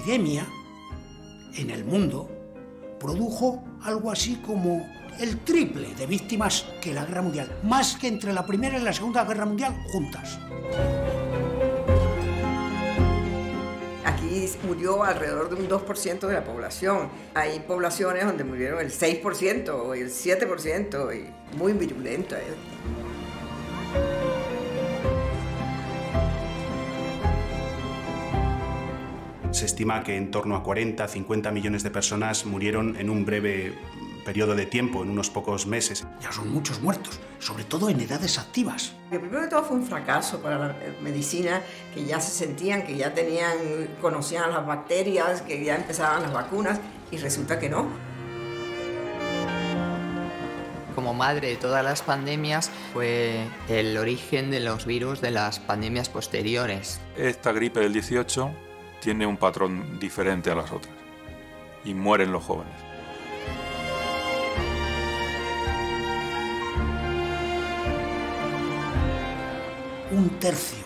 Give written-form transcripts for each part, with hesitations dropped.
epidemia en el mundo produjo algo así como el triple de víctimas que la Guerra Mundial, más que entre la Primera y la Segunda Guerra Mundial juntas. Aquí murió alrededor de un 2% de la población. Hay poblaciones donde murieron el 6% o el 7%, y muy virulento. Se estima que en torno a 40, 50 millones de personas murieron en un breve periodo de tiempo, en unos pocos meses. Ya son muchos muertos, sobre todo en edades activas. El primero de todo fue un fracaso para la medicina, que ya se sentían, que ya conocían las bacterias, que ya empezaban las vacunas, y resulta que no. Como madre de todas las pandemias, fue el origen de los virus de las pandemias posteriores. Esta gripe del 18 tiene un patrón diferente a las otras y mueren los jóvenes. Un tercio,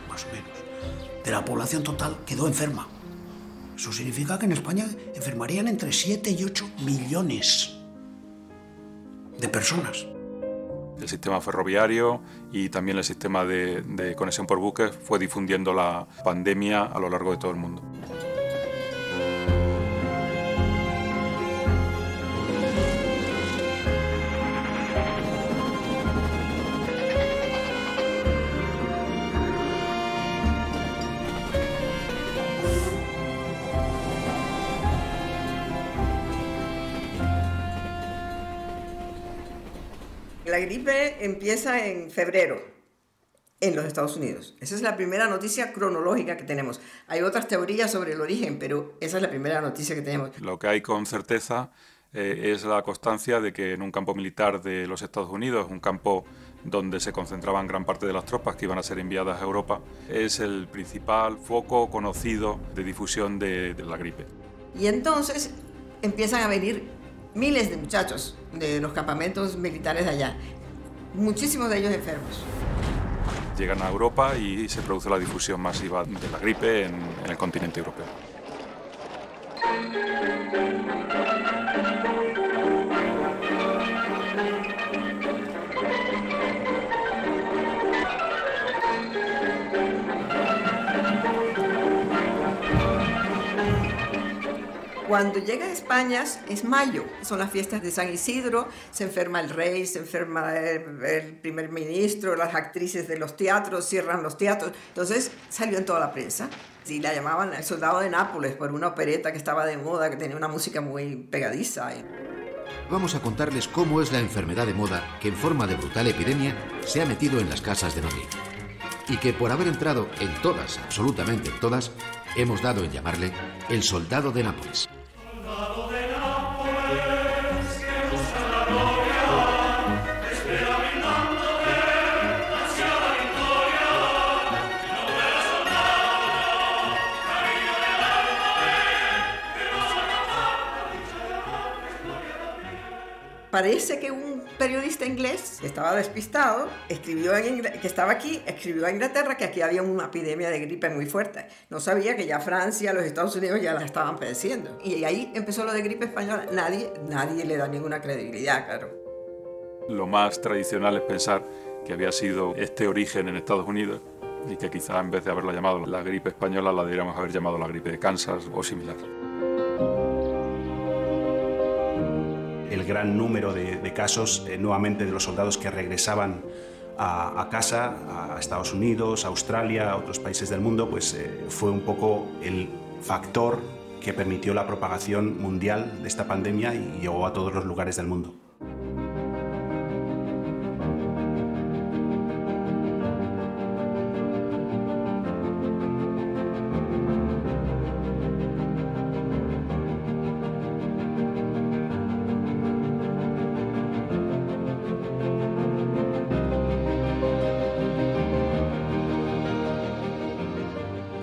más o menos, de la población total quedó enferma. Eso significa que en España enfermarían entre 7 y 8 millones de personas. El sistema ferroviario y también el sistema de conexión por buques fue difundiendo la pandemia a lo largo de todo el mundo. La gripe empieza en febrero en los Estados Unidos. Esa es la primera noticia cronológica que tenemos. Hay otras teorías sobre el origen, pero esa es la primera noticia que tenemos. Lo que hay con certeza es la constancia de que en un campo militar de los Estados Unidos, un campo donde se concentraban gran parte de las tropas que iban a ser enviadas a Europa, es el principal foco conocido de difusión de la gripe. Y entonces empiezan a venir miles de muchachos de los campamentos militares de allá, muchísimos de ellos enfermos. Llegan a Europa y se produce la difusión masiva de la gripe en el continente europeo. Cuando llega a España es mayo, son las fiestas de San Isidro, se enferma el rey, se enferma el primer ministro, las actrices de los teatros, cierran los teatros. Entonces salió en toda la prensa y la llamaban El Soldado de Nápoles por una opereta que estaba de moda, que tenía una música muy pegadiza. Vamos a contarles cómo es la enfermedad de moda que en forma de brutal epidemia se ha metido en las casas de Madrid. Y que por haber entrado en todas, absolutamente en todas, hemos dado en llamarle El Soldado de Nápoles. Parece que un periodista inglés que estaba despistado escribió que estaba aquí, escribió a Inglaterra que aquí había una epidemia de gripe muy fuerte. No sabía que ya Francia, los Estados Unidos ya la estaban padeciendo. Y ahí empezó lo de gripe española. Nadie le da ninguna credibilidad, claro. Lo más tradicional es pensar que había sido este origen en Estados Unidos y que quizá en vez de haberla llamado la gripe española la deberíamos haber llamado la gripe de Kansas o similar. El gran número de casos, nuevamente, de los soldados que regresaban a casa, a Estados Unidos, a Australia, a otros países del mundo, pues fue un poco el factor que permitió la propagación mundial de esta pandemia y llegó a todos los lugares del mundo.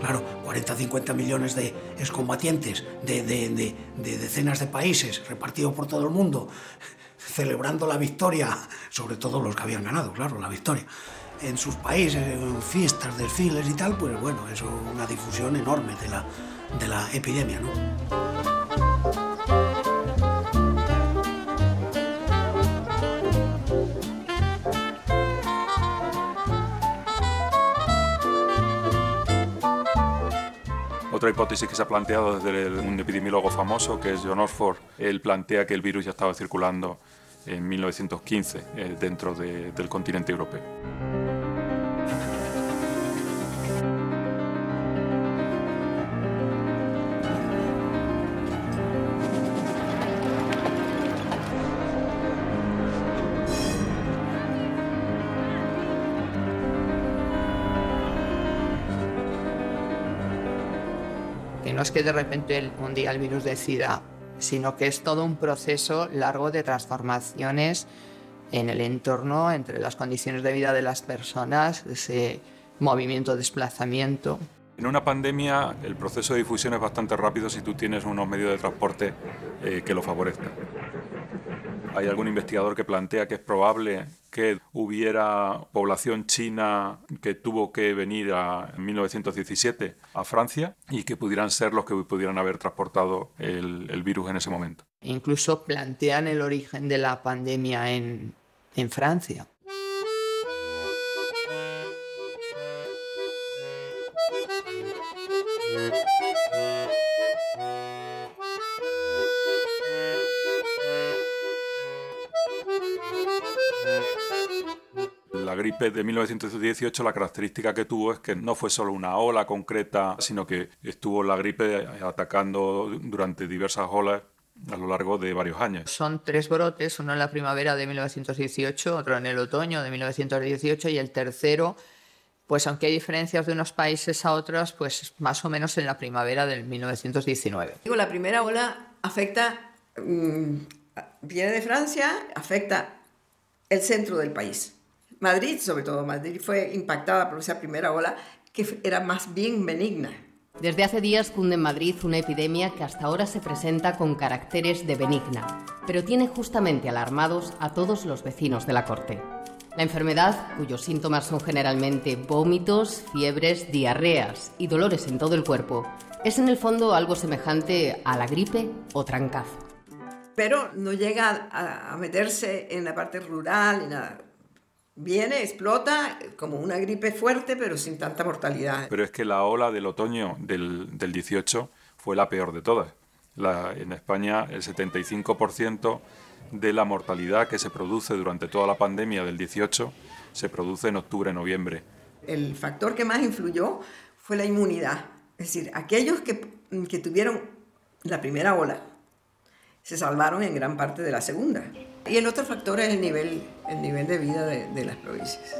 Claro, 40-50 millones de excombatientes de decenas de países repartidos por todo el mundo, celebrando la victoria, sobre todo los que habían ganado, claro, la victoria. en sus países, en fiestas, desfiles y tal, pues bueno, eso es una difusión enorme de la epidemia, ¿no? Otra hipótesis que se ha planteado desde un epidemiólogo famoso, que es John Oxford, él plantea que el virus ya estaba circulando en 1915 dentro del continente europeo. Que no es que de repente un día el virus decida, sino que es todo un proceso largo de transformaciones en el entorno, entre las condiciones de vida de las personas, ese movimiento, desplazamiento. En una pandemia el proceso de difusión es bastante rápido si tú tienes unos medios de transporte que lo favorezcan. Hay algún investigador que plantea que es probable que hubiera población china que tuvo que venir en 1917 a Francia y que pudieran ser los que pudieran haber transportado el virus en ese momento. Incluso plantean el origen de la pandemia en Francia. La gripe de 1918, la característica que tuvo es que no fue solo una ola concreta, sino que estuvo la gripe atacando durante diversas olas a lo largo de varios años. Son 3 brotes, uno en la primavera de 1918, otro en el otoño de 1918 y el tercero, pues aunque hay diferencias de unos países a otros, pues más o menos en la primavera del 1919. La primera ola afecta, viene de Francia, afecta el centro del país. Madrid, sobre todo, Madrid fue impactada por esa primera ola que era más bien benigna. Desde hace días cunde en Madrid una epidemia que hasta ahora se presenta con caracteres de benigna, pero tiene justamente alarmados a todos los vecinos de la corte. La enfermedad, cuyos síntomas son generalmente vómitos, fiebres, diarreas y dolores en todo el cuerpo, es en el fondo algo semejante a la gripe o trancazo. Pero no llega a meterse en la parte rural y nada. Viene, explota como una gripe fuerte, pero sin tanta mortalidad. Pero es que la ola del otoño del 18 fue la peor de todas. En España, el 75% de la mortalidad que se produce durante toda la pandemia del 18 se produce en octubre-noviembre. El factor que más influyó fue la inmunidad. Es decir, aquellos que tuvieron la primera ola se salvaron en gran parte de la segunda. Y el otro factor es el nivel de vida de las provincias.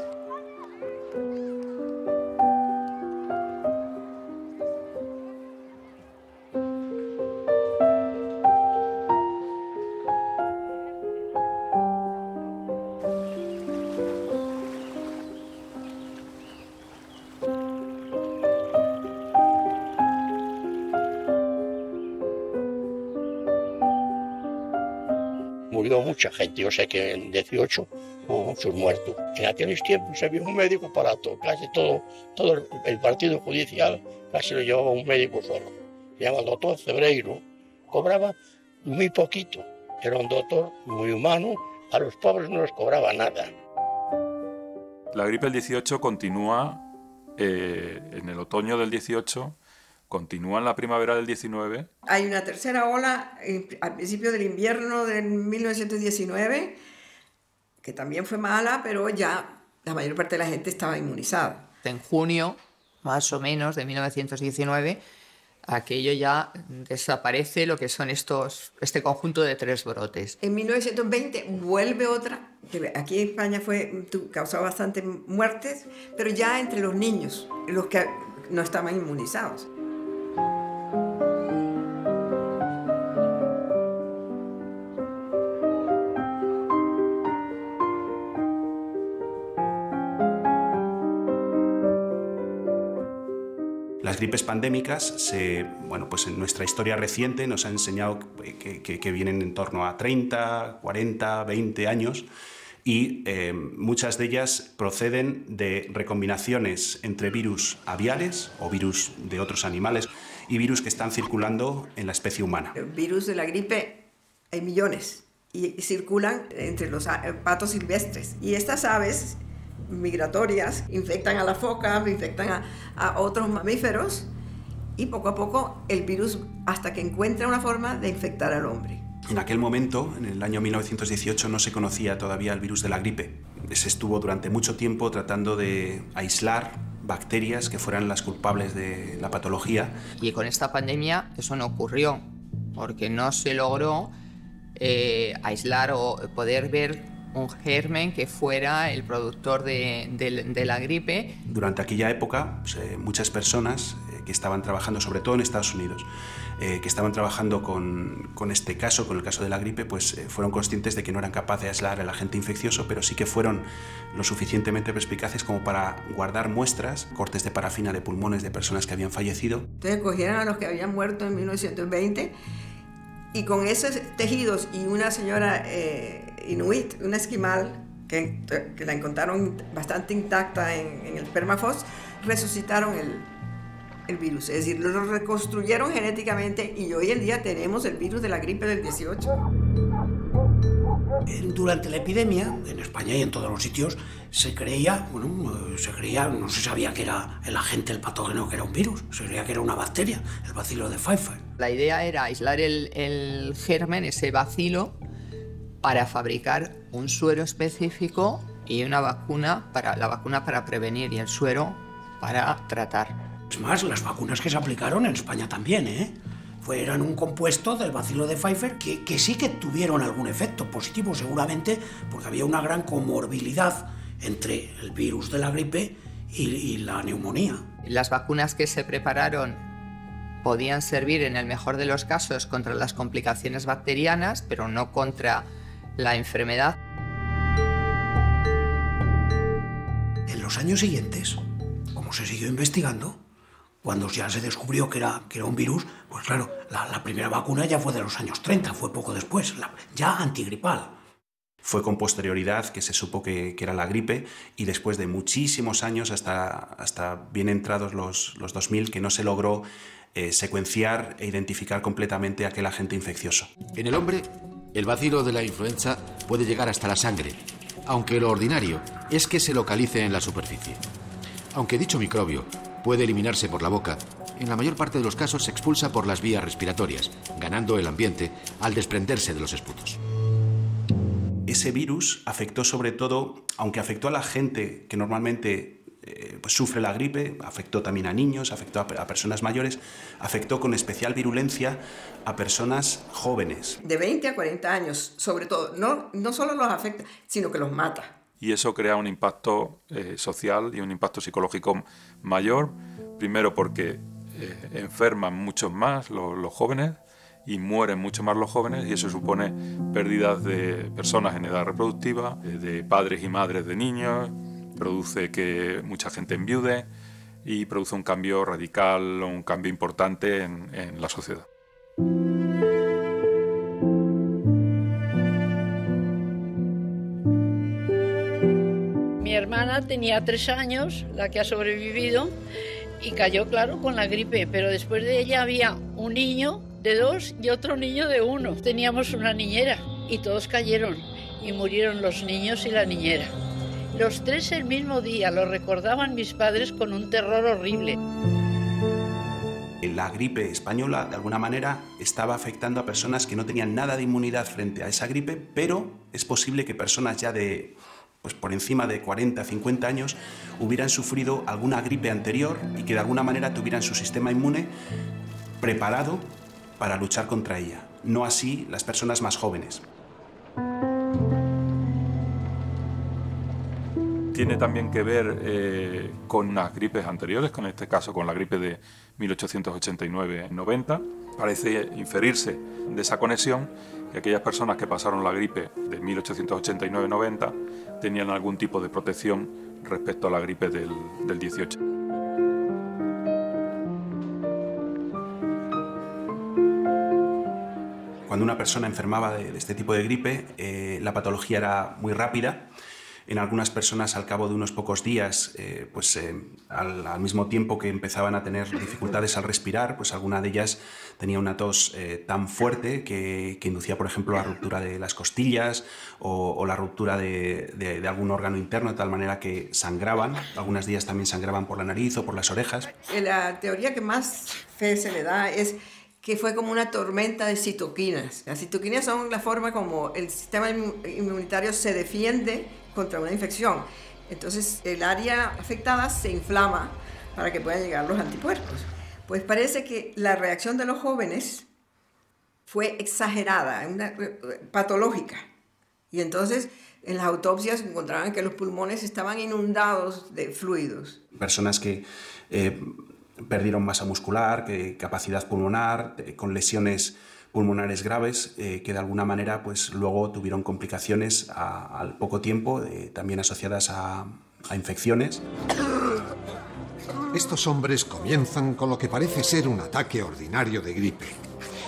Murió mucha gente, yo sé que en 18 hubo muchos muertos. En aquellos tiempos había un médico para todo, casi todo el partido judicial casi lo llevaba un médico solo. Se llama el doctor Cebreiro, cobraba muy poquito, era un doctor muy humano, a los pobres no les cobraba nada. La gripe del 18 continúa en el otoño del 18, continúa en la primavera del 19. Hay una tercera ola al principio del invierno de 1919, que también fue mala, pero ya la mayor parte de la gente estaba inmunizada. En junio, más o menos, de 1919, aquello ya desaparece lo que son este conjunto de 3 brotes. En 1920 vuelve otra, que aquí en España causó bastantes muertes, pero ya entre los niños, los que no estaban inmunizados. Las gripes pandémicas, pues en nuestra historia reciente nos han enseñado que vienen en torno a 30, 40, 20 años y muchas de ellas proceden de recombinaciones entre virus aviares o virus de otros animales y virus que están circulando en la especie humana. El virus de la gripe hay millones y circulan entre los patos silvestres. Y estas aves migratorias infectan a las focas, infectan a otros mamíferos y poco a poco el virus hasta que encuentra una forma de infectar al hombre. En aquel momento, en el año 1918, no se conocía todavía el virus de la gripe. Se estuvo durante mucho tiempo tratando de aislar bacterias que fueran las culpables de la patología. Y con esta pandemia eso no ocurrió, porque no se logró aislar o poder ver un germen que fuera el productor de la gripe. Durante aquella época, pues, muchas personas que estaban trabajando, sobre todo en Estados Unidos, que estaban trabajando con este caso, con el caso de la gripe, pues fueron conscientes de que no eran capaces de aislar el agente infeccioso, pero sí que fueron lo suficientemente perspicaces como para guardar muestras, cortes de parafina de pulmones de personas que habían fallecido. Entonces cogieron a los que habían muerto en 1920 y con esos tejidos y una señora inuit, una esquimal, que la encontraron bastante intacta en el permafrost, resucitaron el virus, es decir, lo reconstruyeron genéticamente y hoy en día tenemos el virus de la gripe del 18. Durante la epidemia, en España y en todos los sitios, se creía, no se sabía que era el agente, el patógeno, que era un virus, se creía que era una bacteria, el bacilo de Pfeiffer. La idea era aislar el germen, ese bacilo, para fabricar un suero específico y una vacuna para prevenir y el suero para tratar. Es más, las vacunas que se aplicaron en España también, eran un compuesto del bacilo de Pfeiffer que sí que tuvieron algún efecto positivo, seguramente, porque había una gran comorbilidad entre el virus de la gripe y la neumonía. Las vacunas que se prepararon podían servir, en el mejor de los casos, contra las complicaciones bacterianas, pero no contra la enfermedad. En los años siguientes, como se siguió investigando, cuando ya se descubrió que era un virus, pues claro, la primera vacuna ya fue de los años 30, fue poco después, ya antigripal. Fue con posterioridad que se supo que era la gripe y después de muchísimos años, hasta bien entrados los 2000, que no se logró secuenciar e identificar completamente aquel agente infeccioso. En el hombre, el bacilo de la influenza puede llegar hasta la sangre, aunque lo ordinario es que se localice en la superficie. Aunque dicho microbio puede eliminarse por la boca, en la mayor parte de los casos se expulsa por las vías respiratorias, ganando el ambiente al desprenderse de los esputos. Ese virus afectó sobre todo, aunque afectó a la gente que normalmente pues sufre la gripe, afectó también a niños, afectó a personas mayores, afectó con especial virulencia a personas jóvenes. De 20 a 40 años, sobre todo, no solo los afecta, sino que los mata. Y eso crea un impacto social y un impacto psicológico mayor, primero porque enferman muchos más los jóvenes y mueren mucho más los jóvenes, y eso supone pérdidas de personas en edad reproductiva, de padres y madres de niños, produce que mucha gente enviude y produce un cambio radical o un cambio importante en la sociedad. Mi hermana tenía 3 años, la que ha sobrevivido, y cayó, claro, con la gripe, pero después de ella había un niño de 2 y otro niño de 1. Teníamos una niñera y todos cayeron y murieron los niños y la niñera. Los 3 el mismo día, lo recordaban mis padres con un terror horrible. La gripe española, de alguna manera, estaba afectando a personas que no tenían nada de inmunidad frente a esa gripe, pero es posible que personas ya pues por encima de 40, 50 años hubieran sufrido alguna gripe anterior y que de alguna manera tuvieran su sistema inmune preparado para luchar contra ella. No así las personas más jóvenes. Tiene también que ver con unas gripes anteriores, con este caso con la gripe de 1889-90. Parece inferirse de esa conexión que aquellas personas que pasaron la gripe de 1889-90 tenían algún tipo de protección respecto a la gripe del 18. Cuando una persona enfermaba de este tipo de gripe, la patología era muy rápida. En algunas personas, al cabo de unos pocos días, al mismo tiempo que empezaban a tener dificultades al respirar, pues alguna de ellas tenía una tos tan fuerte que inducía, por ejemplo, la ruptura de las costillas o la ruptura de algún órgano interno, de tal manera que sangraban. Algunas de ellas también sangraban por la nariz o por las orejas. La teoría que más fe se le da es que fue como una tormenta de citoquinas. Las citoquinas son la forma como el sistema inmunitario se defiende contra una infección. Entonces el área afectada se inflama para que puedan llegar los anticuerpos. Pues parece que la reacción de los jóvenes fue exagerada, patológica. Y entonces en las autopsias encontraban que los pulmones estaban inundados de fluidos. Personas que perdieron masa muscular, capacidad pulmonar, con lesiones pulmonares graves, que de alguna manera pues luego tuvieron complicaciones al poco tiempo, también asociadas a infecciones. Estos hombres comienzan con lo que parece ser un ataque ordinario de gripe,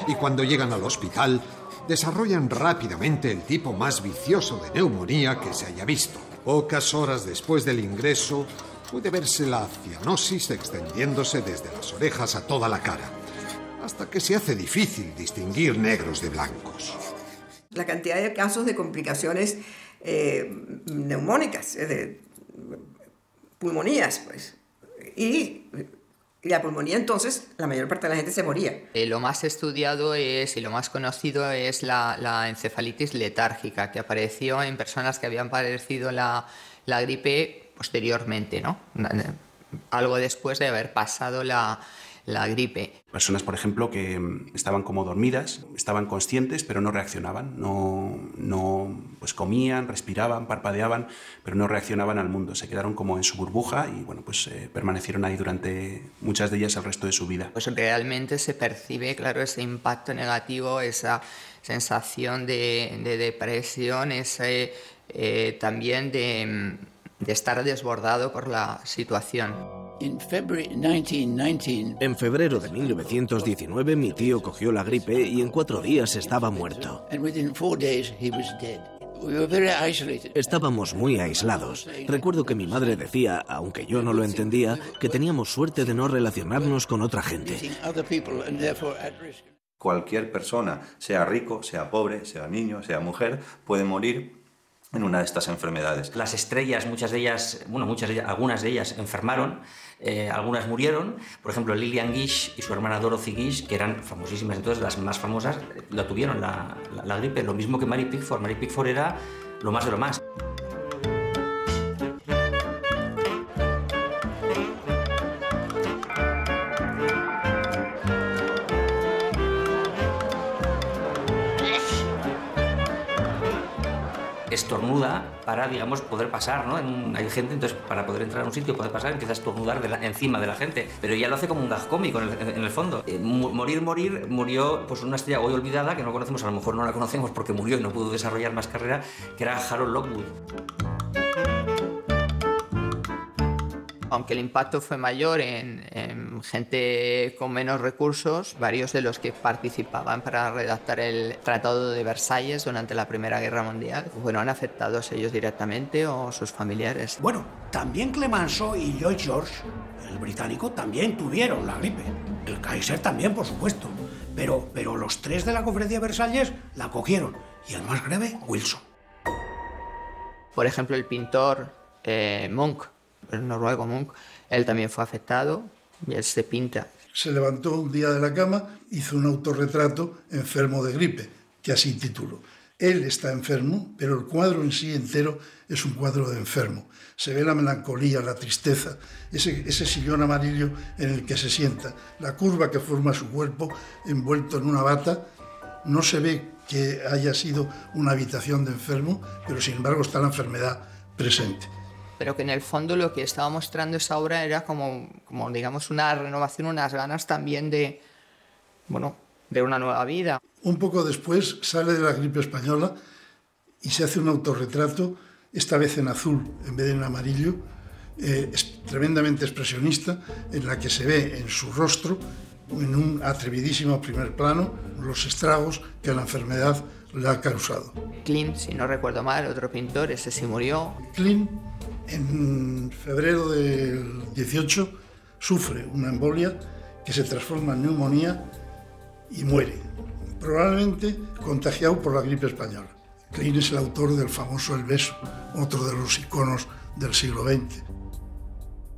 y cuando llegan al hospital desarrollan rápidamente el tipo más vicioso de neumonía que se haya visto. Pocas horas después del ingreso puede verse la cianosis extendiéndose desde las orejas a toda la cara, hasta que se hace difícil distinguir negros de blancos. La cantidad de casos de complicaciones neumónicas, de pulmonías, pues. Y la pulmonía, entonces, la mayor parte de la gente se moría. Lo más estudiado y lo más conocido es la encefalitis letárgica, que apareció en personas que habían padecido la gripe posteriormente, ¿no? Algo después de haber pasado la gripe. Personas, por ejemplo, que estaban como dormidas, estaban conscientes, pero no reaccionaban, pues comían, respiraban, parpadeaban, pero no reaccionaban al mundo. Se quedaron como en su burbuja y permanecieron ahí durante muchas de ellas el resto de su vida. Pues realmente se percibe, claro, ese impacto negativo, esa sensación de depresión, también de estar desbordado por la situación. En febrero de 1919 mi tío cogió la gripe y en 4 días estaba muerto. Estábamos muy aislados. Recuerdo que mi madre decía, aunque yo no lo entendía, que teníamos suerte de no relacionarnos con otra gente. Cualquier persona, sea rico, sea pobre, sea niño, sea mujer, puede morir en una de estas enfermedades. Las estrellas, algunas de ellas enfermaron, algunas murieron. Por ejemplo, Lillian Gish y su hermana Dorothy Gish, que eran famosísimas, entonces las más famosas, la tuvieron la gripe. Lo mismo que Mary Pickford. Mary Pickford era lo más de lo más. Estornuda para, poder pasar, ¿no? Hay gente, entonces, para poder entrar a un sitio, poder pasar, empieza a estornudar encima de la gente. Pero ya lo hace como un gag cómico en el fondo. Murió pues una estrella hoy olvidada, que no conocemos, a lo mejor no la conocemos porque murió y no pudo desarrollar más carrera, que era Harold Lockwood. Aunque el impacto fue mayor en gente con menos recursos, varios de los que participaban para redactar el Tratado de Versalles durante la Primera Guerra Mundial fueron afectados ellos directamente o sus familiares. Bueno, también Clemenceau y Lloyd George, el británico, también tuvieron la gripe. El Kaiser también, por supuesto. Pero los 3 de la Conferencia de Versalles la cogieron. Y el más grave, Wilson. Por ejemplo, el pintor Munch, el noruego Munch, él también fue afectado y él se pinta. Se levantó un día de la cama, hizo un autorretrato enfermo de gripe, que así tituló. Él está enfermo, pero el cuadro en sí entero es un cuadro de enfermo. Se ve la melancolía, la tristeza, ese sillón amarillo en el que se sienta, la curva que forma su cuerpo envuelto en una bata. No se ve que haya sido una habitación de enfermo, pero sin embargo está la enfermedad presente. Pero que en el fondo lo que estaba mostrando esa obra era como una renovación, unas ganas también de una nueva vida. Un poco después sale de la gripe española y se hace un autorretrato, esta vez en azul en vez de en amarillo, tremendamente expresionista, en la que se ve en su rostro en un atrevidísimo primer plano los estragos que la enfermedad le ha causado. Klimt, si no recuerdo mal, otro pintor, ese sí murió. Klimt, en febrero del 18, sufre una embolia que se transforma en neumonía y muere, probablemente contagiado por la gripe española. Klimt es el autor del famoso El beso, otro de los iconos del siglo XX.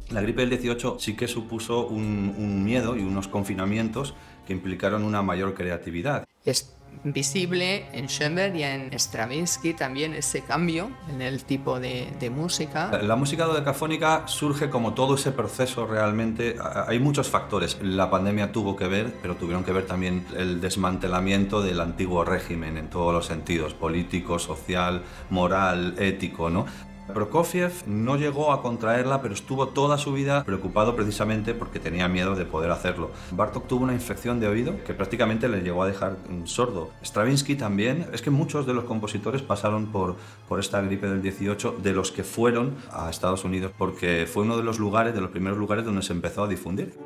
La gripe del 18 sí que supuso un miedo y unos confinamientos que implicaron una mayor creatividad. Es visible en Schoenberg y en Stravinsky también ese cambio en el tipo de música. La música dodecafónica surge como todo ese proceso realmente. Hay muchos factores. La pandemia tuvo que ver, pero tuvieron que ver también el desmantelamiento del antiguo régimen en todos los sentidos, político, social, moral, ético, ¿no? Prokofiev no llegó a contraerla, pero estuvo toda su vida preocupado precisamente porque tenía miedo de poder hacerlo. Bartók tuvo una infección de oído que prácticamente le llegó a dejar sordo. Stravinsky también. Es que muchos de los compositores pasaron por esta gripe del 18, de los que fueron a Estados Unidos, porque fue uno de los primeros lugares donde se empezó a difundir.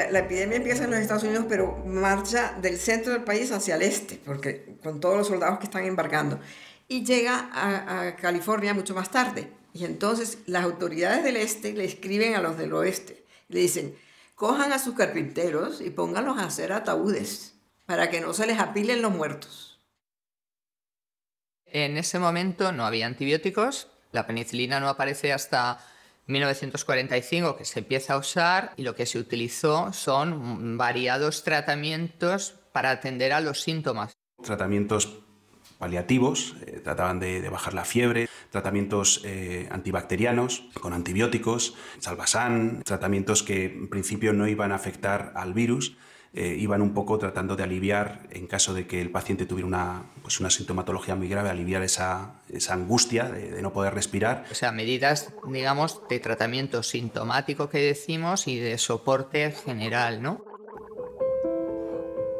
La epidemia empieza en los Estados Unidos, pero marcha del centro del país hacia el este, porque con todos los soldados que están embarcando, y llega a California mucho más tarde. Y entonces las autoridades del este le escriben a los del oeste, le dicen, cojan a sus carpinteros y pónganlos a hacer ataúdes para que no se les apilen los muertos. En ese momento no había antibióticos, la penicilina no aparece hasta 1945, que se empieza a usar, y lo que se utilizó son variados tratamientos para atender a los síntomas. Tratamientos paliativos, trataban de bajar la fiebre, tratamientos antibacterianos con antibióticos, Salvasan, tratamientos que en principio no iban a afectar al virus, iban un poco tratando de aliviar, en caso de que el paciente tuviera una sintomatología muy grave, aliviar esa angustia de no poder respirar. O sea, medidas, digamos, de tratamiento sintomático que decimos y de soporte general, ¿no?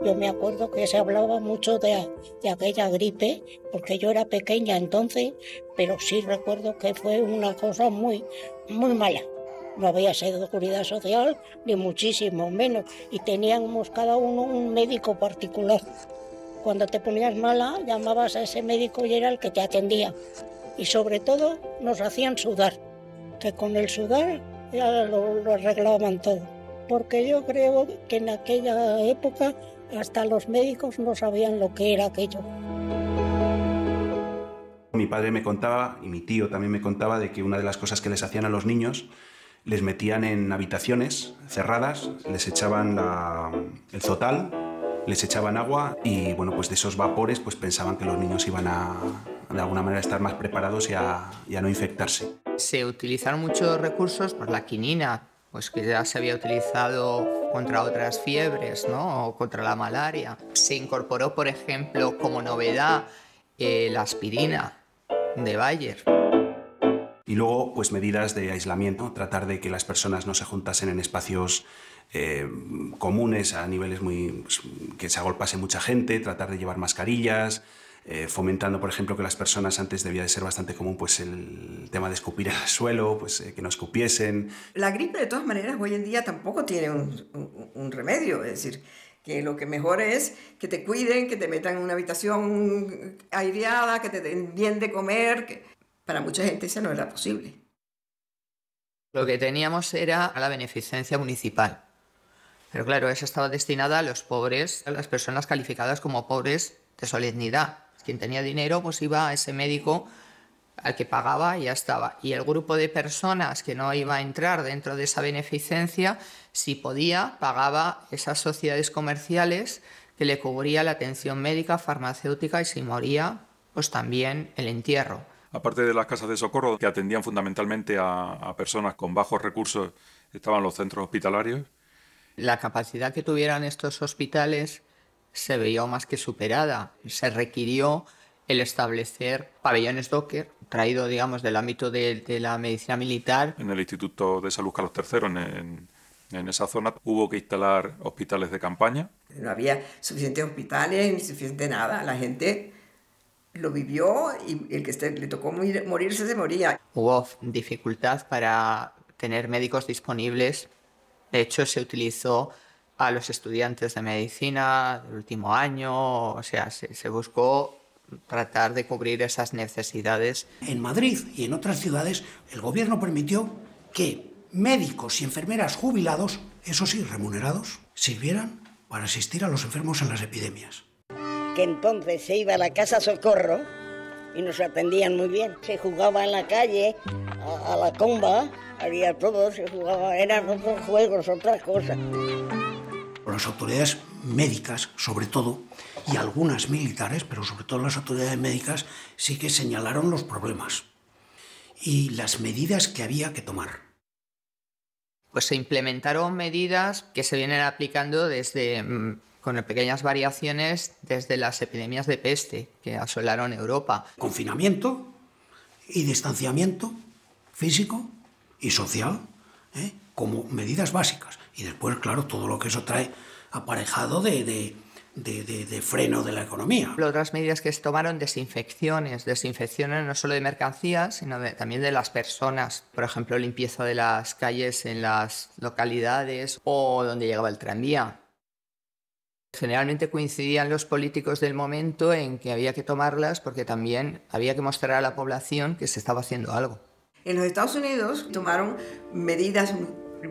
Yo me acuerdo que se hablaba mucho de aquella gripe, porque yo era pequeña entonces, pero sí recuerdo que fue una cosa muy, muy mala. No había seguridad social, ni muchísimo menos, y teníamos cada uno un médico particular. Cuando te ponías mala, llamabas a ese médico y era el que te atendía. Y sobre todo nos hacían sudar, que con el sudar ya lo arreglaban todo. Porque yo creo que en aquella época hasta los médicos no sabían lo que era aquello. Mi padre me contaba, y mi tío también me contaba, de que una de las cosas que les hacían a los niños, les metían en habitaciones cerradas, les echaban el zotal, les echaban agua y bueno, pues de esos vapores pues pensaban que los niños iban a de alguna manera estar más preparados y a no infectarse. Se utilizaron muchos recursos, pues la quinina, pues que ya se había utilizado contra otras fiebres, ¿no? O contra la malaria. Se incorporó, por ejemplo, como novedad la aspirina de Bayer. Y luego, pues medidas de aislamiento, tratar de que las personas no se juntasen en espacios comunes a niveles que se agolpase mucha gente, tratar de llevar mascarillas, fomentando, por ejemplo, que las personas, antes debía de ser bastante común pues el tema de escupir al suelo, pues que no escupiesen. La gripe, de todas maneras, hoy en día tampoco tiene un remedio, es decir, que lo que mejor es que te cuiden, que te metan en una habitación aireada, que te den bien de comer. Para mucha gente eso no era posible. Lo que teníamos era la beneficencia municipal. Pero claro, esa estaba destinada a los pobres, a las personas calificadas como pobres de solemnidad. Quien tenía dinero pues iba a ese médico al que pagaba y ya estaba. Y el grupo de personas que no iba a entrar dentro de esa beneficencia, si podía, pagaba esas sociedades comerciales que le cubría la atención médica, farmacéutica y si moría, pues también el entierro. Aparte de las casas de socorro, que atendían fundamentalmente a personas con bajos recursos, estaban los centros hospitalarios. La capacidad que tuvieran estos hospitales se veía más que superada. Se requirió el establecer pabellones Docker, traído, digamos, del ámbito de la medicina militar. En el Instituto de Salud Carlos III, en esa zona, hubo que instalar hospitales de campaña. No había suficientes hospitales ni suficiente nada. La gente lo vivió y el que le tocó morirse se moría. Hubo dificultad para tener médicos disponibles. De hecho, se utilizó a los estudiantes de medicina del último año. O sea, se buscó tratar de cubrir esas necesidades. En Madrid y en otras ciudades, el gobierno permitió que médicos y enfermeras jubilados, eso sí, remunerados, sirvieran para asistir a los enfermos en las epidemias. Que entonces se iba a la casa socorro y nos atendían muy bien. Se jugaba en la calle, a la comba, había todo, se jugaba, eran otros juegos, otras cosas. Las autoridades médicas, sobre todo, y algunas militares, pero sobre todo las autoridades médicas, sí que señalaron los problemas y las medidas que había que tomar. Pues se implementaron medidas que se vienen aplicando desde, con pequeñas variaciones, desde las epidemias de peste que asolaron Europa. Confinamiento y distanciamiento físico y social, como medidas básicas. Y después, claro, todo lo que eso trae aparejado de freno de la economía. Otras medidas que se tomaron, desinfecciones no solo de mercancías, sino también de las personas. Por ejemplo, limpieza de las calles en las localidades o donde llegaba el tranvía. Generalmente coincidían los políticos del momento en que había que tomarlas porque también había que mostrar a la población que se estaba haciendo algo. En los Estados Unidos tomaron medidas,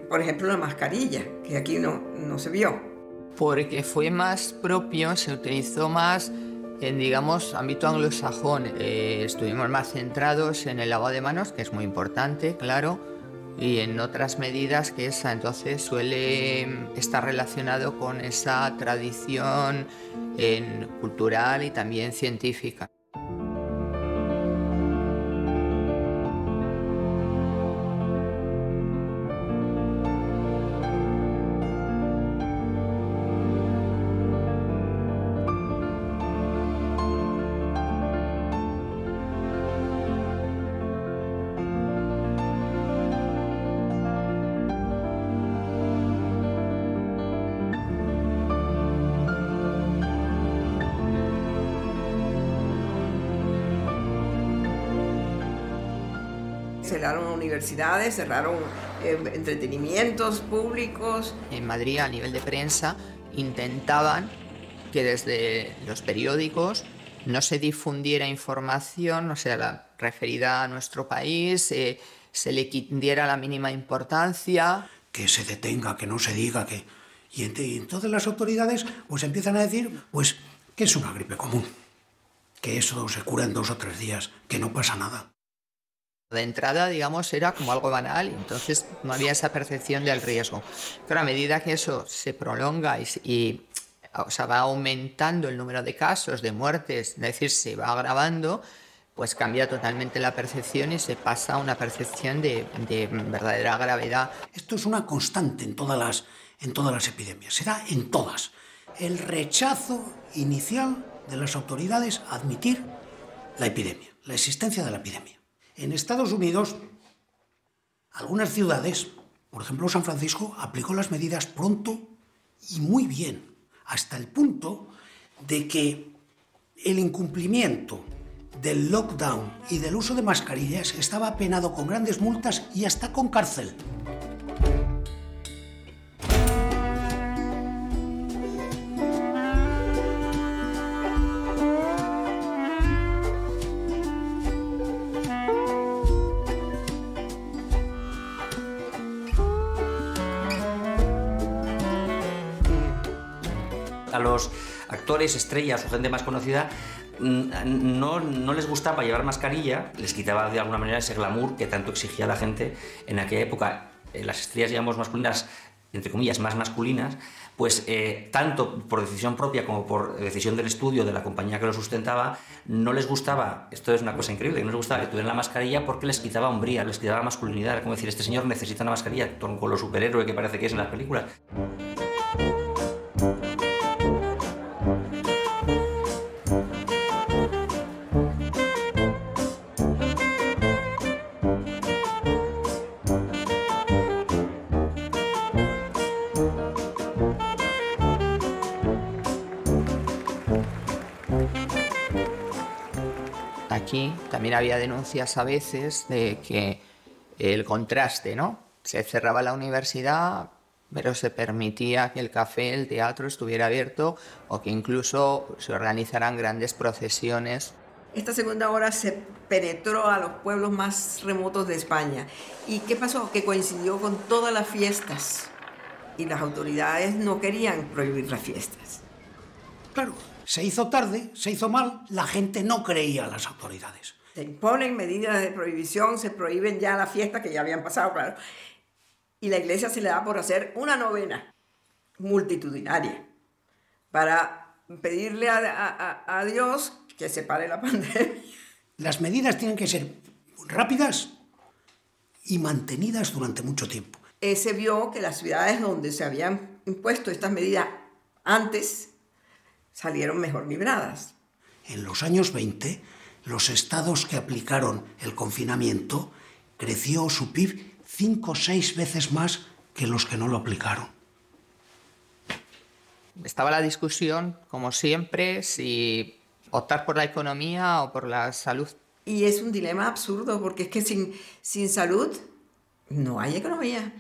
por ejemplo, la mascarilla, que aquí no se vio. Porque fue más propio, se utilizó más en, digamos, ámbito anglosajón. Estuvimos más centrados en el lavado de manos, que es muy importante, claro, y en otras medidas que esa entonces suele estar relacionado con esa tradición cultural y también científica. Cerraron universidades, cerraron entretenimientos públicos. En Madrid, a nivel de prensa, intentaban que desde los periódicos no se difundiera información, o sea, la referida a nuestro país, se le diera la mínima importancia. Que se detenga, que no se diga, que... Y entonces las autoridades pues empiezan a decir pues que es una gripe común, que eso se cura en 2 o 3 días, que no pasa nada. De entrada, digamos, era como algo banal, entonces no había esa percepción del riesgo. Pero a medida que eso se prolonga y o sea, va aumentando el número de casos, de muertes, es decir, se va agravando, pues cambia totalmente la percepción y se pasa a una percepción de verdadera gravedad. Esto es una constante en todas las epidemias, se da en todas. El rechazo inicial de las autoridades a admitir la epidemia, la existencia de la epidemia. En Estados Unidos, algunas ciudades, por ejemplo San Francisco, aplicó las medidas pronto y muy bien, hasta el punto de que el incumplimiento del lockdown y del uso de mascarillas estaba penado con grandes multas y hasta con cárcel. A los actores, estrellas o gente más conocida no les gustaba llevar mascarilla, les quitaba de alguna manera ese glamour que tanto exigía la gente en aquella época. Las estrellas, digamos, masculinas entre comillas, más masculinas, pues tanto por decisión propia como por decisión del estudio de la compañía que lo sustentaba, no les gustaba, esto es una cosa increíble, no les gustaba que tuvieran la mascarilla porque les quitaba hombría, les quitaba masculinidad. Era como decir, este señor necesita una mascarilla, con lo superhéroe que parece que es en las películas. Aquí también había denuncias a veces de que el contraste, ¿no? Se cerraba la universidad, pero se permitía que el café, el teatro estuviera abierto o que incluso se organizaran grandes procesiones. Esta segunda ola se penetró a los pueblos más remotos de España. ¿Y qué pasó? Que coincidió con todas las fiestas y las autoridades no querían prohibir las fiestas. Claro, se hizo tarde, se hizo mal, la gente no creía a las autoridades. Se imponen medidas de prohibición, se prohíben ya las fiestas que ya habían pasado, claro. Y la iglesia se le da por hacer una novena multitudinaria para pedirle a Dios que se pare la pandemia. Las medidas tienen que ser rápidas y mantenidas durante mucho tiempo. Se vio que las ciudades donde se habían impuesto estas medidas antes salieron mejor libradas. En los años 20, los estados que aplicaron el confinamiento creció su PIB 5 o 6 veces más que los que no lo aplicaron. Estaba la discusión, como siempre, si optar por la economía o por la salud. Y es un dilema absurdo, porque es que sin salud no hay economía.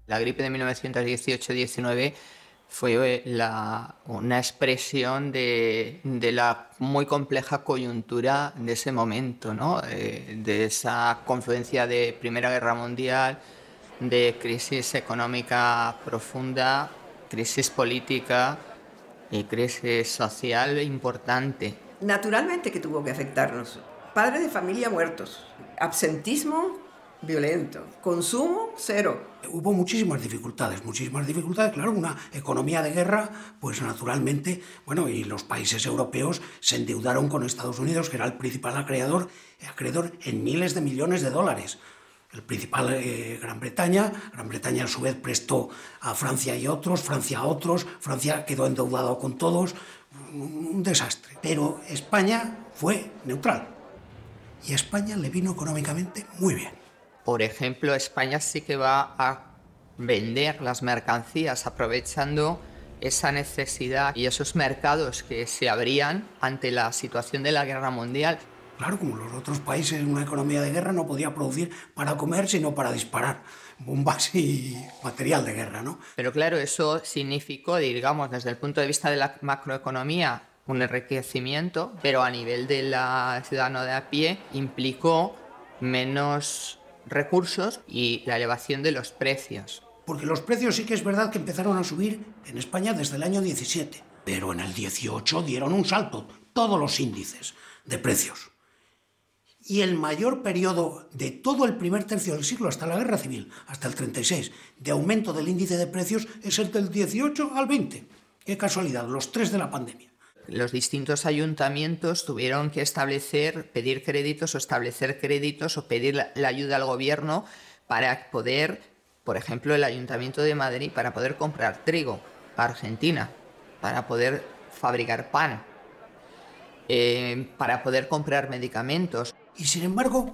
La gripe de 1918-19 fue una expresión de la muy compleja coyuntura de ese momento, ¿no? De esa confluencia de Primera Guerra Mundial, de crisis económica profunda, crisis política y crisis social importante. Naturalmente que tuvo que afectarnos. Padres de familia muertos, absentismo violento, consumo cero. Hubo muchísimas dificultades, claro, una economía de guerra, pues naturalmente, bueno, y los países europeos se endeudaron con Estados Unidos, que era el principal acreedor en miles de millones de dólares. El principal Gran Bretaña a su vez prestó a Francia y otros, Francia a otros, Francia quedó endeudado con todos, un desastre. Pero España fue neutral y a España le vino económicamente muy bien. Por ejemplo, España sí que va a vender las mercancías aprovechando esa necesidad y esos mercados que se abrían ante la situación de la guerra mundial. Claro, como los otros países, una economía de guerra no podía producir para comer, sino para disparar bombas y material de guerra, ¿no? Pero claro, eso significó, digamos, desde el punto de vista de la macroeconomía, un enriquecimiento, pero a nivel de la ciudadano de a pie implicó menos recursos y la elevación de los precios. Porque los precios sí que es verdad que empezaron a subir en España desde el año 17, pero en el 18 dieron un salto todos los índices de precios. Y el mayor periodo de todo el primer tercio del siglo, hasta la Guerra Civil, hasta el 36, de aumento del índice de precios es el del 18 al 20. Qué casualidad, los 3 de la pandemia. Los distintos ayuntamientos tuvieron que pedir créditos o establecer créditos o pedir la ayuda al gobierno para poder, por ejemplo, el Ayuntamiento de Madrid, para poder comprar trigo a Argentina, para poder fabricar pan, para poder comprar medicamentos. Y sin embargo,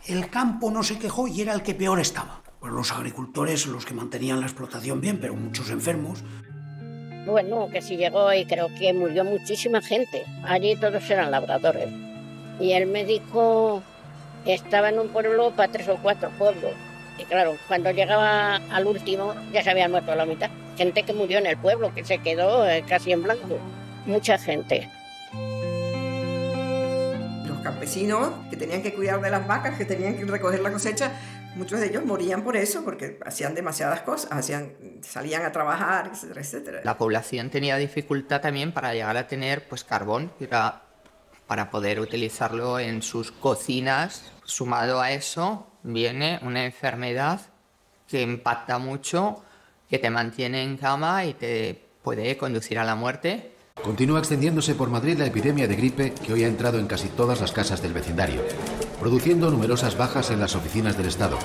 el campo no se quejó y era el que peor estaba. Pues los agricultores, los que mantenían la explotación bien, pero muchos enfermos. Bueno, que sí llegó y creo que murió muchísima gente. Allí todos eran labradores. Y el médico Estaba en un pueblo para 3 o 4 pueblos. Y claro, cuando llegaba al último ya se habían muerto la mitad. Gente que murió en el pueblo, que se quedó casi en blanco. Mucha gente. Los campesinos que tenían que cuidar de las vacas, que tenían que recoger la cosecha, muchos de ellos morían por eso, porque hacían demasiadas cosas, salían a trabajar, etcétera, etcétera. La población tenía dificultad también para llegar a tener pues carbón, para poder utilizarlo en sus cocinas. Sumado a eso viene una enfermedad que impacta mucho, que te mantiene en cama y te puede conducir a la muerte. Continúa extendiéndose por Madrid la epidemia de gripe que hoy ha entrado en casi todas las casas del vecindario, produciendo numerosas bajas en las oficinas del Estado,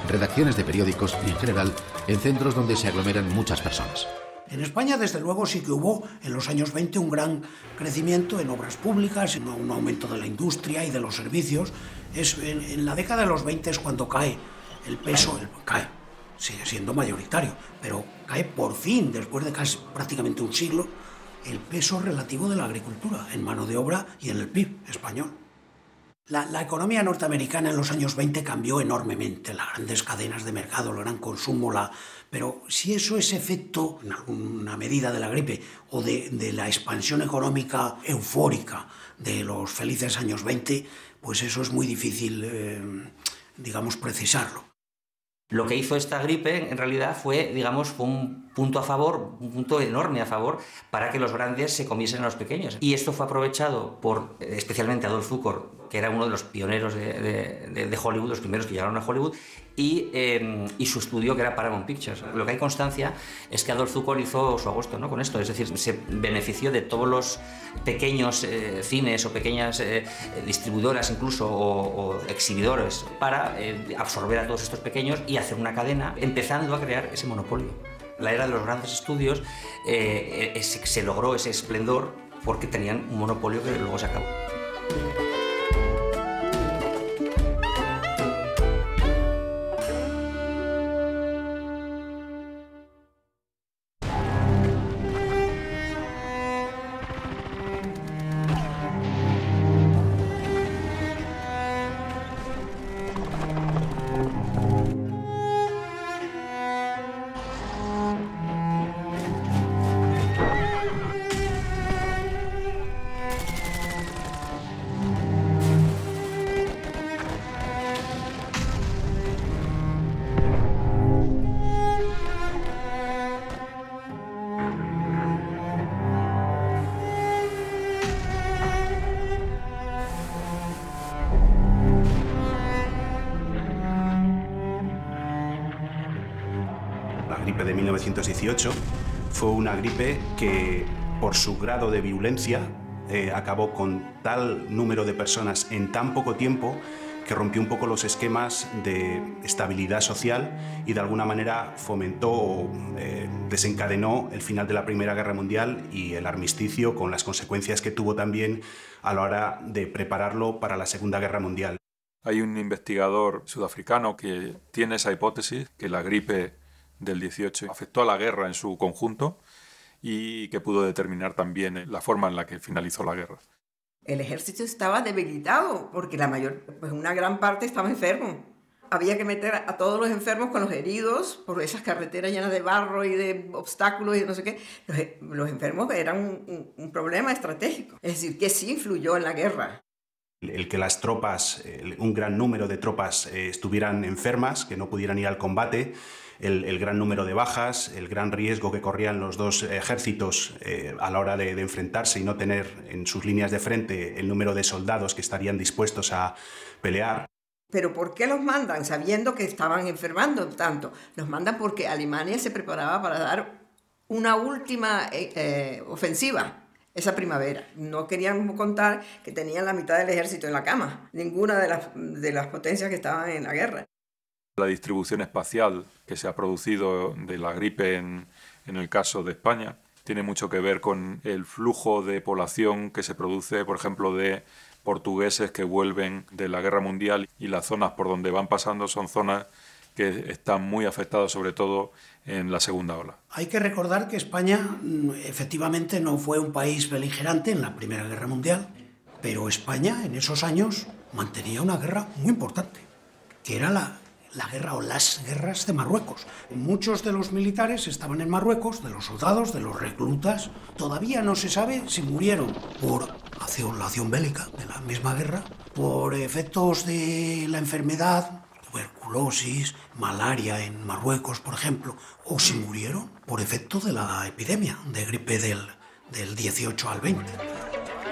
redacciones de periódicos y, en general, en centros donde se aglomeran muchas personas. En España, desde luego, sí que hubo en los años 20 un gran crecimiento en obras públicas, un aumento de la industria y de los servicios. En la década de los 20 es cuando cae el peso, sigue siendo mayoritario, pero cae por fin, después de casi prácticamente un siglo, el peso relativo de la agricultura en mano de obra y en el PIB español. La economía norteamericana en los años 20 cambió enormemente, las grandes cadenas de mercado, el gran consumo, pero si eso es efecto, en alguna medida, de la gripe o de la expansión económica eufórica de los felices años 20, pues eso es muy difícil, precisarlo. Lo que hizo esta gripe, en realidad, fue un punto a favor, un punto enorme a favor, para que los grandes se comiesen a los pequeños. Y esto fue aprovechado por, especialmente, Adolf Zukor, que era uno de los pioneros de Hollywood, los primeros que llegaron a Hollywood, y su estudio, que era Paramount Pictures. Lo que hay constancia es que Adolf Zukor hizo su agosto, ¿no?, con esto, es decir, se benefició de todos los pequeños cines o pequeñas distribuidoras incluso o exhibidores para absorber a todos estos pequeños y hacer una cadena, empezando a crear ese monopolio. La era de los grandes estudios se logró ese esplendor porque tenían un monopolio que luego se acabó. De 1918 fue una gripe que, por su grado de virulencia, acabó con tal número de personas en tan poco tiempo que rompió un poco los esquemas de estabilidad social y de alguna manera fomentó o desencadenó el final de la Primera Guerra Mundial y el armisticio, con las consecuencias que tuvo también a la hora de prepararlo para la Segunda Guerra Mundial. Hay un investigador sudafricano que tiene esa hipótesis, que la gripe del 18 afectó a la guerra en su conjunto y que pudo determinar también la forma en la que finalizó la guerra. El ejército estaba debilitado porque una gran parte estaba enfermo. Había que meter a todos los enfermos con los heridos por esas carreteras llenas de barro y de obstáculos y no sé qué. Los enfermos eran un problema estratégico, es decir, que sí influyó en la guerra. El que las tropas, un gran número de tropas estuvieran enfermas, que no pudieran ir al combate, el gran número de bajas, el gran riesgo que corrían los dos ejércitos a la hora de enfrentarse y no tener en sus líneas de frente el número de soldados que estarían dispuestos a pelear. ¿Pero por qué los mandan sabiendo que estaban enfermando tanto? Los mandan porque Alemania se preparaba para dar una última ofensiva esa primavera. No querían contar que tenían la mitad del ejército en la cama, ninguna de las potencias que estaban en la guerra. La distribución espacial que se ha producido de la gripe en el caso de España tiene mucho que ver con el flujo de población que se produce, por ejemplo, de portugueses que vuelven de la Guerra Mundial, y las zonas por donde van pasando son zonas que están muy afectadas, sobre todo en la segunda ola. Hay que recordar que España efectivamente no fue un país beligerante en la Primera Guerra Mundial, pero España en esos años mantenía una guerra muy importante, que era la guerra o las guerras de Marruecos. Muchos de los militares estaban en Marruecos, de los soldados, de los reclutas. Todavía no se sabe si murieron por la acción bélica de la misma guerra, por efectos de la enfermedad, tuberculosis, malaria en Marruecos, por ejemplo, o si murieron por efecto de la epidemia de gripe del 18 al 20.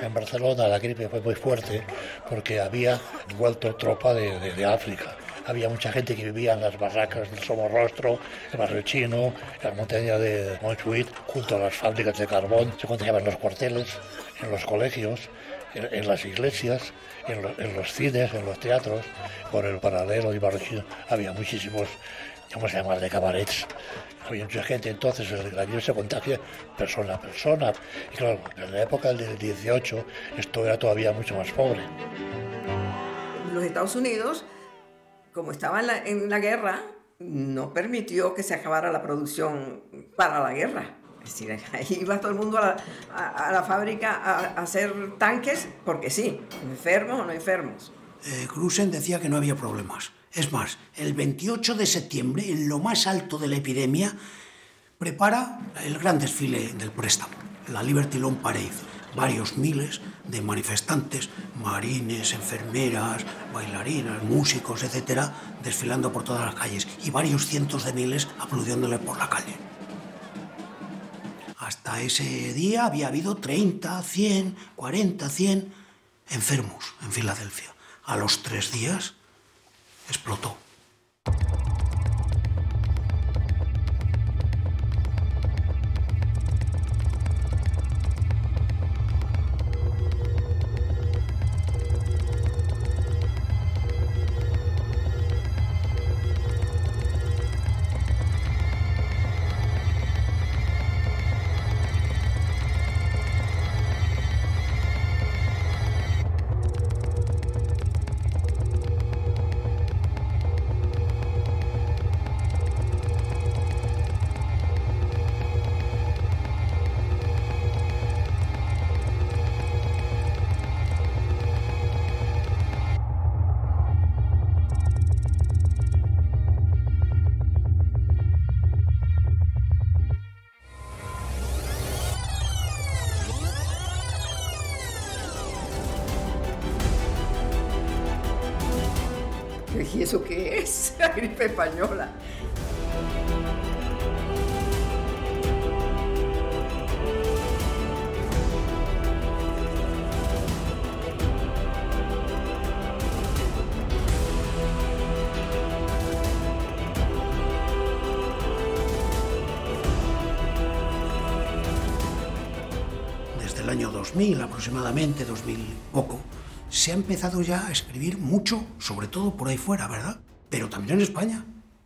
En Barcelona la gripe fue muy fuerte porque había vuelto tropa de África. Había mucha gente que vivía en las barracas del Somorrostro, el Barrio Chino, en la montaña de Montjuïc, junto a las fábricas de carbón. Se contagiaban en los cuarteles, en los colegios, en las iglesias, en los cines, en los teatros. Por el Paralelo y Barrio Chino había muchísimos, ¿cómo se llama?, de cabarets. Había mucha gente, entonces la virus se contagia persona a persona. Y claro, en la época del 18 esto era todavía mucho más pobre. Los Estados Unidos, como estaba en la guerra, no permitió que se acabara la producción para la guerra. Es decir, ahí iba todo el mundo a la fábrica a hacer tanques, porque sí, enfermos o no enfermos. Crusen decía que no había problemas. Es más, el 28 de septiembre, en lo más alto de la epidemia, prepara el gran desfile del préstamo, la Liberty Loan Parade. Varios miles de manifestantes, marines, enfermeras, bailarinas, músicos, etcétera, desfilando por todas las calles y varios cientos de miles aplaudiéndole por la calle. Hasta ese día había habido 30, 100, 40, 100 enfermos en Filadelfia. A los 3 días explotó. ¿Y eso qué es? La gripe española. Desde el año 2000 aproximadamente, 2000 poco, se ha empezado ya a escribir mucho, sobre todo por ahí fuera, ¿verdad? Pero también en España.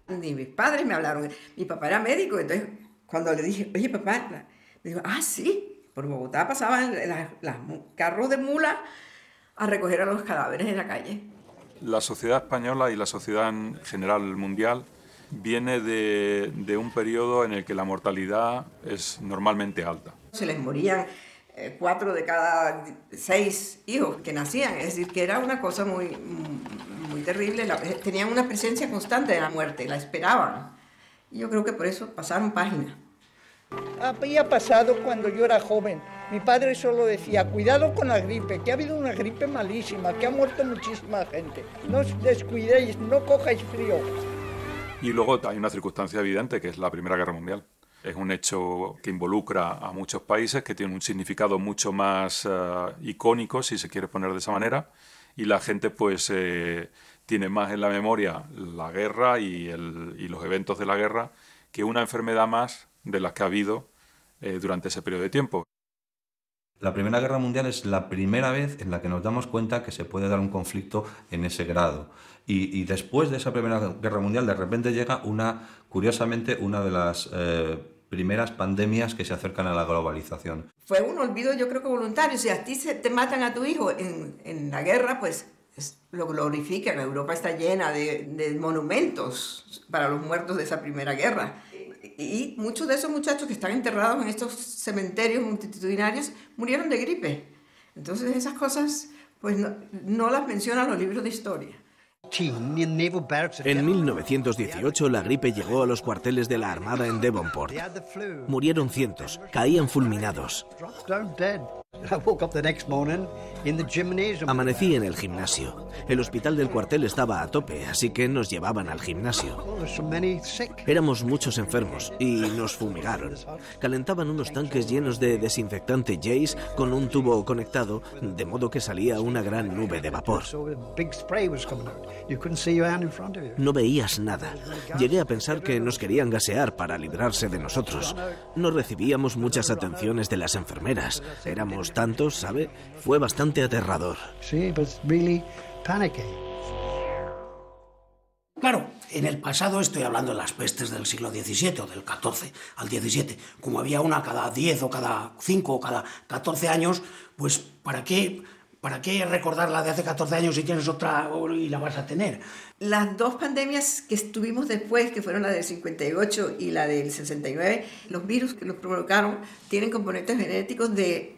Ni mis padres me hablaron. Mi papá era médico, entonces cuando le dije, oye papá, me dijo, ah, sí, por Bogotá pasaban los carros de mula a recoger a los cadáveres en la calle. La sociedad española y la sociedad en general mundial viene de un periodo en el que la mortalidad es normalmente alta. Se les morían 4 de cada 6 hijos que nacían, es decir, que era una cosa muy terrible. Tenían una presencia constante de la muerte, la esperaban. Y yo creo que por eso pasaron página. Había pasado cuando yo era joven. Mi padre solo decía, cuidado con la gripe, que ha habido una gripe malísima, que ha muerto muchísima gente. No os descuidéis, no cojáis frío. Y luego hay una circunstancia evidente, que es la Primera Guerra Mundial. Es un hecho que involucra a muchos países, que tiene un significado mucho más icónico, si se quiere poner de esa manera, y la gente pues tiene más en la memoria la guerra y los eventos de la guerra que una enfermedad más de las que ha habido durante ese periodo de tiempo. La Primera Guerra Mundial es la primera vez en la que nos damos cuenta que se puede dar un conflicto en ese grado. Y después de esa Primera Guerra Mundial, de repente llega curiosamente, una de las primeras pandemias que se acercan a la globalización. Fue un olvido, yo creo que voluntario. Si a ti te matan a tu hijo en la guerra, pues lo glorifican. Europa está llena de monumentos para los muertos de esa Primera Guerra. Y muchos de esos muchachos que están enterrados en estos cementerios multitudinarios murieron de gripe. Entonces esas cosas Pues no las mencionan los libros de historia. En 1918 la gripe llegó a los cuarteles de la Armada en Devonport. Murieron cientos, caían fulminados. Amanecí en el gimnasio. El hospital del cuartel estaba a tope, así que nos llevaban al gimnasio. Éramos muchos enfermos y nos fumigaron. Calentaban unos tanques llenos de desinfectante Jace con un tubo conectado, de modo que salía una gran nube de vapor. No veías nada. Llegué a pensar que nos querían gasear para librarse de nosotros. No recibíamos muchas atenciones de las enfermeras. Éramos tantos, ¿sabe? Fue bastante aterrador. Claro, en el pasado estoy hablando de las pestes del siglo XVII o del XIV al XVII. Como había una cada 10 o cada 5 o cada 14 años, pues ¿para qué recordar la de hace 14 años si tienes otra y la vas a tener? Las dos pandemias que estuvimos después, que fueron la del 58 y la del 69, los virus que los provocaron tienen componentes genéticos del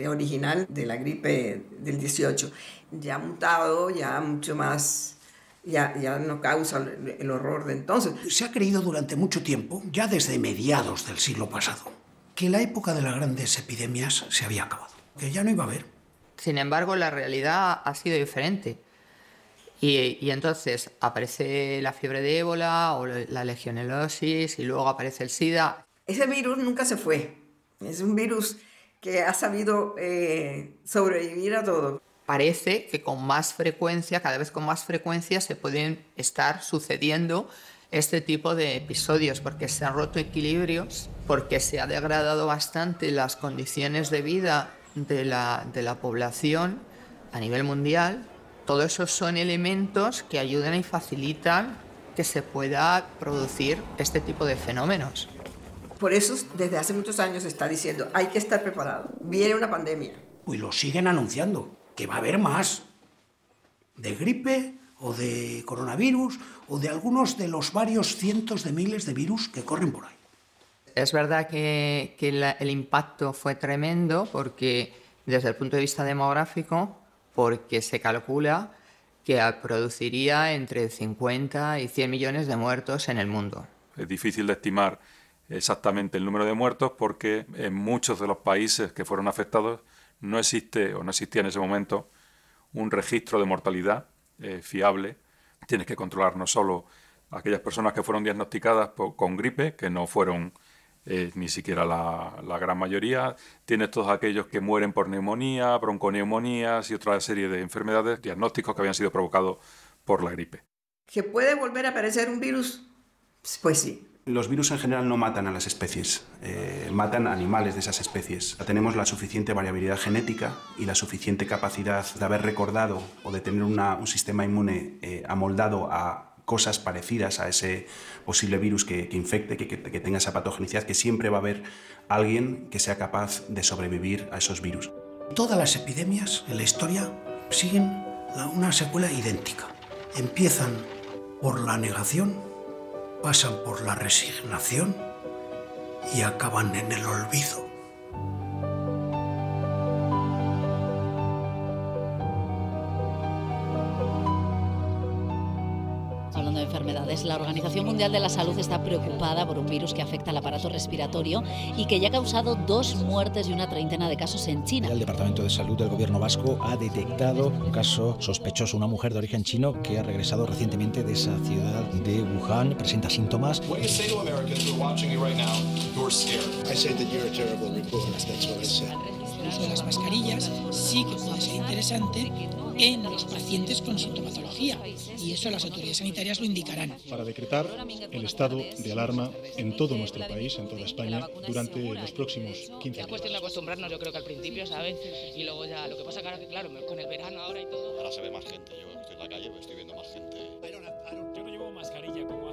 original de la gripe del 18. Ya mutado, ya mucho más, ya no causa el horror de entonces. Se ha creído durante mucho tiempo, ya desde mediados del siglo pasado, que la época de las grandes epidemias se había acabado, que ya no iba a haber. Sin embargo, la realidad ha sido diferente. Y entonces aparece la fiebre de ébola o la legionelosis y luego aparece el SIDA. Ese virus nunca se fue. Es un virus que ha sabido sobrevivir a todo. Parece que con más frecuencia, cada vez con más frecuencia, se pueden estar sucediendo este tipo de episodios porque se han roto equilibrios, porque se ha degradado bastante las condiciones de vida de la población a nivel mundial. Todos esos son elementos que ayudan y facilitan que se pueda producir este tipo de fenómenos. Por eso, desde hace muchos años se está diciendo, hay que estar preparado, viene una pandemia. Y lo siguen anunciando, que va a haber más de gripe o de coronavirus o de algunos de los varios cientos de miles de virus que corren por ahí. Es verdad que el impacto fue tremendo porque desde el punto de vista demográfico, porque se calcula que produciría entre 50 y 100 millones de muertos en el mundo. Es difícil de estimar exactamente el número de muertos porque en muchos de los países que fueron afectados no existe o no existía en ese momento un registro de mortalidad fiable. Tienes que controlar no solo a aquellas personas que fueron diagnosticadas con gripe, que no fueron ni siquiera la gran mayoría. Tienes todos aquellos que mueren por neumonía, bronconeumonías y otra serie de enfermedades, diagnósticos que habían sido provocados por la gripe. ¿Que puede volver a aparecer un virus? Pues sí. Los virus en general no matan a las especies, matan a animales de esas especies. Tenemos la suficiente variabilidad genética y la suficiente capacidad de haber recordado o de tener un sistema inmune amoldado a cosas parecidas a ese posible virus que infecte, que tenga esa patogenicidad, que siempre va a haber alguien que sea capaz de sobrevivir a esos virus. Todas las epidemias en la historia siguen una secuela idéntica. Empiezan por la negación, pasan por la resignación y acaban en el olvido. Hablando de enfermedades, la Organización Mundial de la Salud está preocupada por un virus que afecta al aparato respiratorio y que ya ha causado 2 muertes y una treintena de casos en China. El Departamento de Salud del Gobierno vasco ha detectado un caso sospechoso, una mujer de origen chino que ha regresado recientemente de esa ciudad de Wuhan, presenta síntomas. El uso de las mascarillas sí que puede ser interesante en los pacientes con sintomatología y eso las autoridades sanitarias lo indicarán. Para decretar el estado de alarma en todo nuestro país, en toda España, durante los próximos 15 días. Es cuestión de acostumbrarnos, yo creo que al principio, ¿sabes? Y luego ya, lo que pasa que claro, con el verano ahora y todo... Ahora se ve más gente, yo estoy en la calle, estoy viendo más gente. Yo no llevo mascarilla como